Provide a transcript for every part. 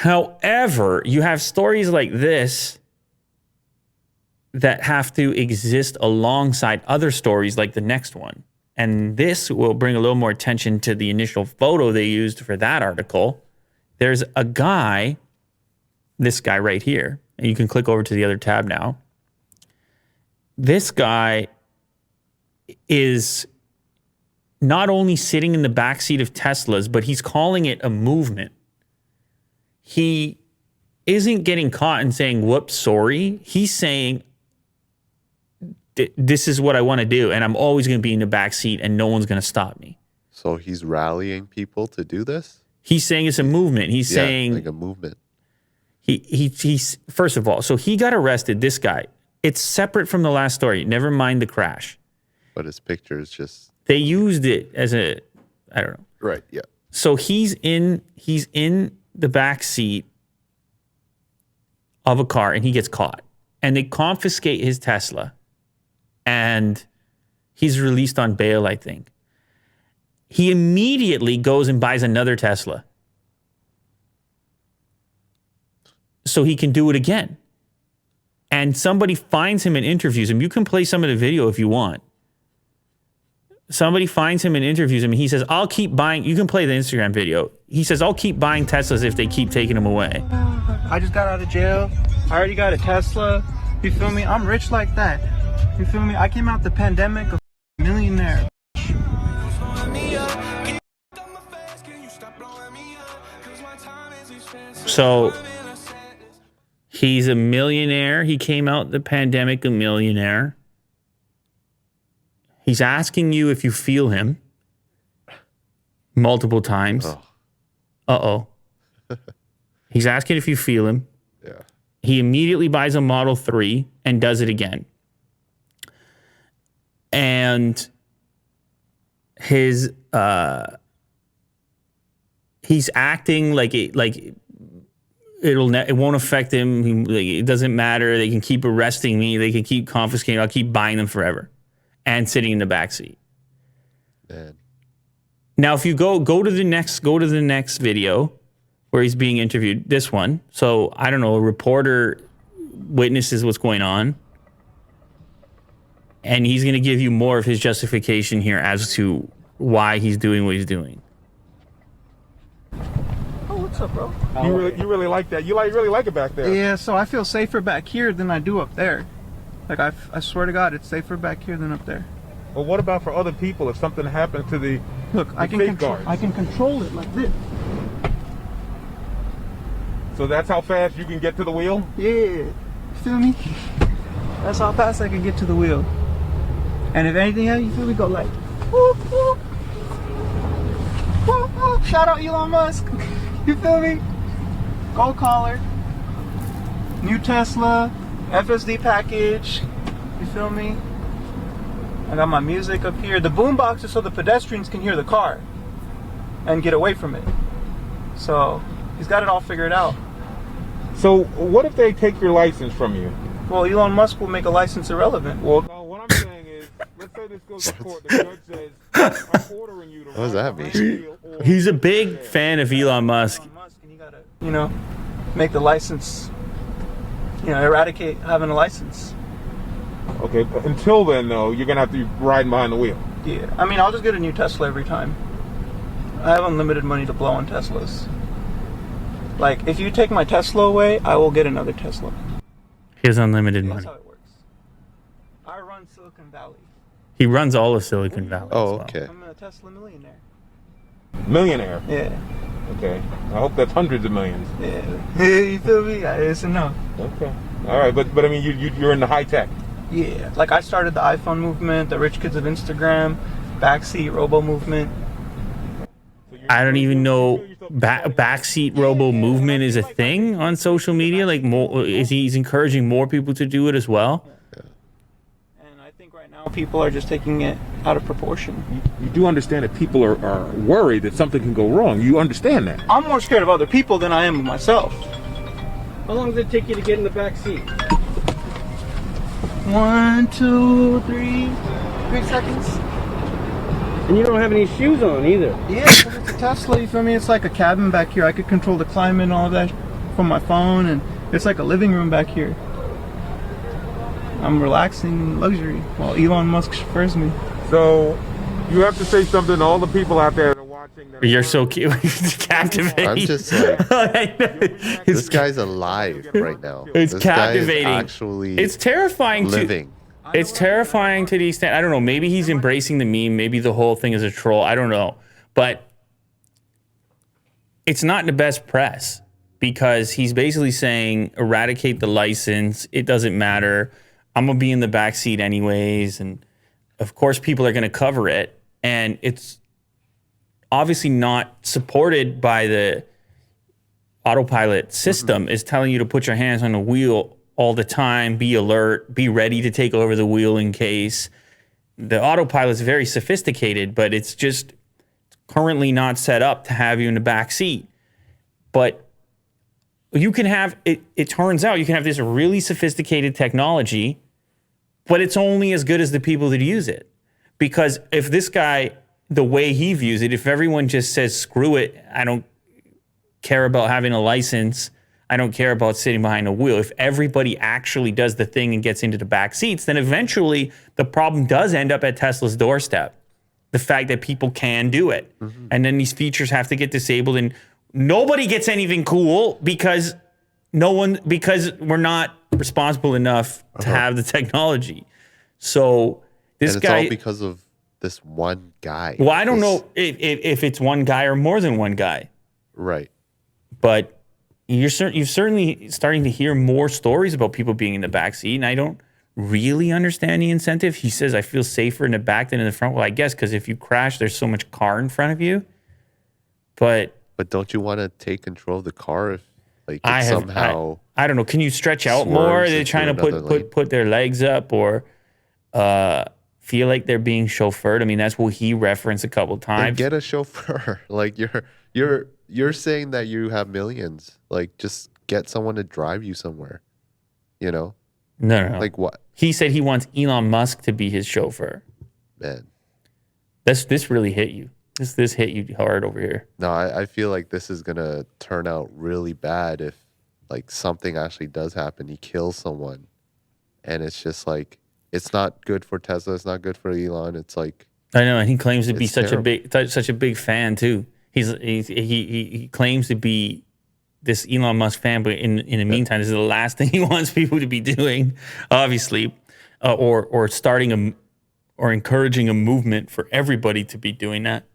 However, you have stories like this that have to exist alongside other stories like the next one. And this will bring a little more attention to the initial photo they used for that article. There's a guy, this guy right here, and you can click over to the other tab now. This guy is not only sitting in the backseat of Teslas, but he's calling it a movement. He isn't getting caught and saying, whoops, sorry. He's saying, this is what I want to do, and I'm always going to be in the backseat, and no one's going to stop me. So he's rallying people to do this? He's saying it's a movement. He's saying... like a movement. He's first of all, so he got arrested, this guy. It's separate from the last story. Never mind the crash. But his picture is just... They used it as a... I don't know. Right, yeah. So he's in the backseat of a car, and he gets caught. And they confiscate his Tesla. And he's released on bail, I think. He immediately goes and buys another Tesla so he can do it again. And somebody finds him and interviews him. You can play some of the video if you want. Somebody finds him and interviews him, and he says, I'll keep buying. You can play the Instagram video. He says, I'll keep buying Teslas if they keep taking them away. I just got out of jail. I already got a Tesla. You feel me? I'm rich like that. You feel me? I came out the pandemic a millionaire. So he's a millionaire. He came out the pandemic a millionaire. He's asking you if you feel him multiple times. Uh-oh. He's asking if you feel him. Yeah. He immediately buys a Model 3 and does it again. And his he's acting like it won't affect him. It doesn't matter. They can keep arresting me. They can keep confiscating. I'll keep buying them forever, and sitting in the backseat. Man. Now, if you go to the next video where he's being interviewed. This one. So I don't know. A reporter witnesses what's going on. And he's going to give you more of his justification here as to why he's doing what he's doing. Oh, what's up, bro? You really like that? You really like it back there? Yeah, so I feel safer back here than I do up there. Like, I swear to God, it's safer back here than up there. Well, what about for other people if something happens to the I can control it like this. So that's how fast you can get to the wheel? Yeah. You feel me? That's how fast I can get to the wheel. And if anything else, you feel me, go like, whoop, whoop. Whoop, whoop. Shout out Elon Musk. You feel me? Gold collar. New Tesla. FSD package. You feel me? I got my music up here. The boombox is so the pedestrians can hear the car and get away from it. So he's got it all figured out. So what if they take your license from you? Well, Elon Musk will make a license irrelevant. Well, no, what I'm saying is, let's say this goes to court. The judge says, I'm ordering you to What does that mean? He's a big fan of Elon Musk. And you gotta, make the license, eradicate having a license. Okay, but until then, though, you're going to have to be riding behind the wheel. Yeah, I mean, I'll just get a new Tesla every time. I have unlimited money to blow on Teslas. Like, if you take my Tesla away, I will get another Tesla. He has unlimited money. That's how it works. I run Silicon Valley. He runs all of Silicon Valley. Oh, as well. okay. I'm a Tesla millionaire. Millionaire? Yeah. Okay. I hope that's hundreds of millions. Yeah. You feel me? It's enough. Okay. All right, but I mean, you're in the high tech. Yeah. Like, I started the iPhone movement, the rich kids of Instagram, Backseat robo movement. I don't even know backseat robo movement is a thing on social media. Like, he's encouraging more people to do it as well. And I think right now people are just taking it out of proportion. You do understand that people are worried that something can go wrong. You understand that? I'm more scared of other people than I am of myself. How long does it take you to get in the back seat? 1, 2, 3 seconds. And you don't have any shoes on either. Yeah, 'cause it's a Tesla, you feel me? It's like a cabin back here. I could control the climate and all of that. from my phone, and it's like a living room back here. I'm relaxing in luxury while Elon Musk chauffeurs me. So you have to say something to all the people out there that are watching. That You're so cute. It's captivating. I'm just like, it's, this guy's alive right now. it's This guy is captivating. actually It's terrifying living. It's terrifying to the extent, I don't know, maybe he's embracing the meme, maybe the whole thing is a troll, I don't know. But it's not in the best press because he's basically saying eradicate the license, it doesn't matter. I'm gonna be in the backseat anyways, and of course people are gonna cover it, and it's obviously not supported by the autopilot system. Is telling you to put your hands on the wheel all the time, be alert, be ready to take over the wheel in case. The autopilot is very sophisticated, but it's just currently not set up to have you in the back seat. But you can have, it turns out you can have this really sophisticated technology, but it's only as good as the people that use it. Because if this guy, the way he views it, if everyone just says, screw it, I don't care about having a license, I don't care about sitting behind a wheel. If everybody actually does the thing and gets into the back seats, then eventually the problem does end up at Tesla's doorstep. The fact that people can do it. And then these features have to get disabled and nobody gets anything cool because we're not responsible enough to have the technology. So this And it's guy, all because of this one guy. well, I don't know if it's one guy or more than one guy, Right. but you're certainly starting to hear more stories about people being in the back seat, and I don't really understand the incentive. He says, I feel safer in the back than in the front. Well, I guess because if you crash, there's so much car in front of you. But don't you want to take control of the car if like it somehow I don't know. Can you stretch out swerves more? Are they into trying to another lane? put their legs up or feel like they're being chauffeured? I mean, that's what he referenced a couple then times. get a chauffeur? Like you're saying that you have millions. Like just get someone to drive you somewhere. You know? No. Like what? He said he wants Elon Musk to be his chauffeur. Man. This really hit you. This hit you hard over here. No, I feel like this is gonna turn out really bad if like something actually does happen. He kills someone, and it's just like it's not good for Tesla. It's not good for Elon. It's like I know, and he claims to be It's such terrible. a big fan too. He claims to be this Elon Musk fan, but in the meantime, this is the last thing he wants people to be doing, obviously, or starting or encouraging a movement for everybody to be doing that.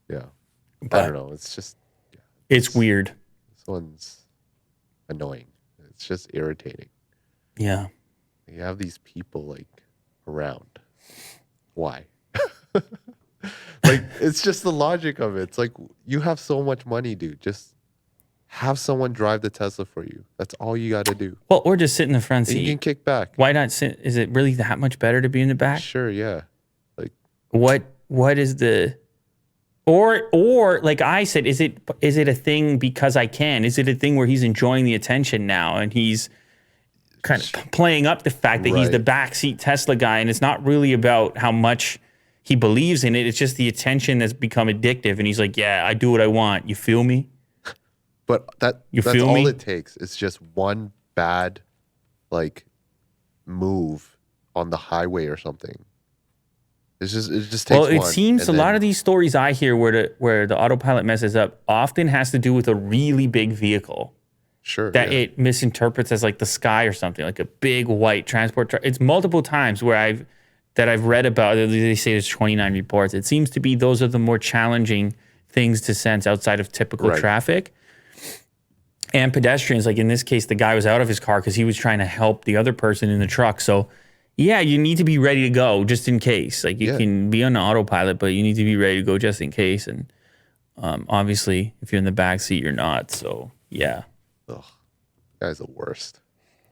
yeah. I But don't know. It's just it's weird. this one's annoying. It's just irritating. Yeah. You have these people like around. Why? Like it's just the logic of it. It's like you have so much money, dude. Just have someone drive the Tesla for you. That's all you got to do. Well, or just sit in the front And you seat. can kick back. Why not sit? Is it really that much better to be in the back? Sure, yeah. Like What is the or like I said, is it a thing because I can? Is it a thing where he's enjoying the attention now and he's kind of playing up the fact that he's the Right. backseat Tesla guy, and it's not really about how much he believes in it. It's just the attention that's become addictive, and he's like, yeah, I do what I want. You feel me? But that's feel all me? it takes. It's just one bad like move on the highway or something. It just takes Well, it one, seems a and lot then- of these stories I hear where the autopilot messes up often has to do with a really big vehicle sure that yeah. it misinterprets as like the sky or something, like a big white transport truck. It's multiple times where I've read about. They say there's 29 reports. It seems to be those are the more challenging things to sense outside of typical Right. traffic and pedestrians. Like in this case, the guy was out of his car because he was trying to help the other person in the truck. So yeah, you need to be ready to go just in case. Like you Yeah. can be on the autopilot, but you need to be ready to go just in case. And obviously, if you're in the back seat, you're not. So yeah. Ugh, guy's the worst.